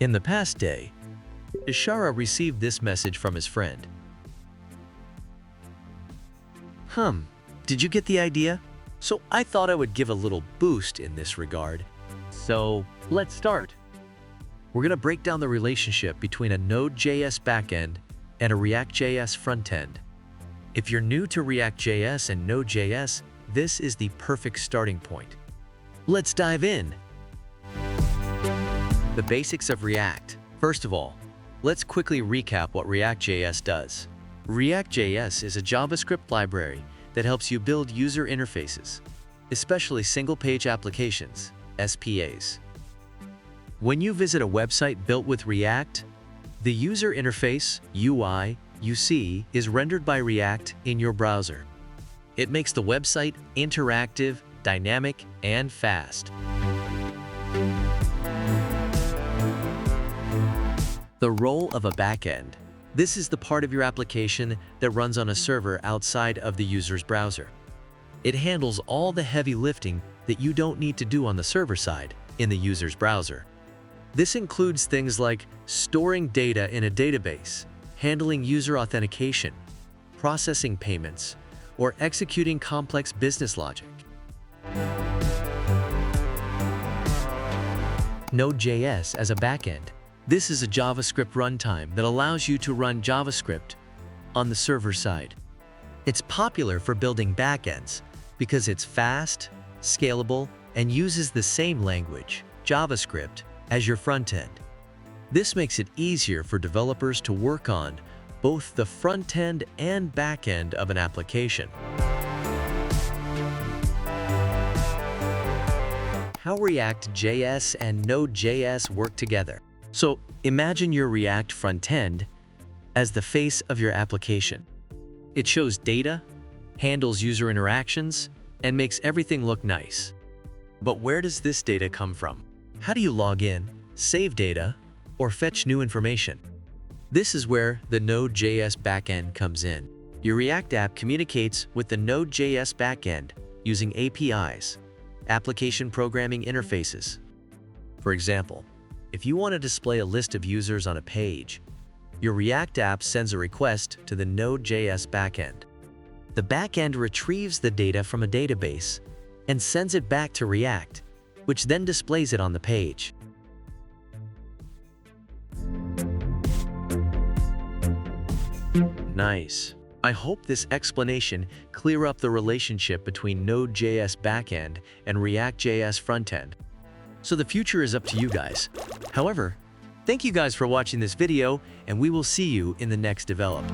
In the past day, Ishara received this message from his friend. Did you get the idea? So I thought I would give a little boost in this regard. So let's start. We're going to break down the relationship between a Node.js backend and a ReactJS frontend. If you're new to ReactJS and Node.js, this is the perfect starting point. Let's dive in. The basics of React. First of all, let's quickly recap what ReactJS does. ReactJS is a JavaScript library that helps you build user interfaces, especially single-page applications, SPAs. When you visit a website built with React, the user interface, UI, you see is rendered by React in your browser. It makes the website interactive, dynamic, and fast. The role of a backend. This is the part of your application that runs on a server outside of the user's browser. It handles all the heavy lifting that you don't need to do on the server side in the user's browser. This includes things like storing data in a database, handling user authentication, processing payments, or executing complex business logic. Node.js as a backend. This is a JavaScript runtime that allows you to run JavaScript on the server side. It's popular for building backends because it's fast, scalable, and uses the same language, JavaScript, as your frontend. This makes it easier for developers to work on both the front end and back end of an application. How React.js and Node.js work together. So imagine your React front end as the face of your application. It shows data, handles user interactions, and makes everything look nice. But where does this data come from? How do you log in, save data, or fetch new information? This is where the Node.js backend comes in. Your React app communicates with the Node.js backend using APIs, application programming interfaces. For example, if you want to display a list of users on a page, your React app sends a request to the Node.js backend. The backend retrieves the data from a database and sends it back to React, which then displays it on the page. Nice. I hope this explanation clears up the relationship between Node.js backend and ReactJS frontend. So the future is up to you guys. However, thank you guys for watching this video, and we will see you in the next develop.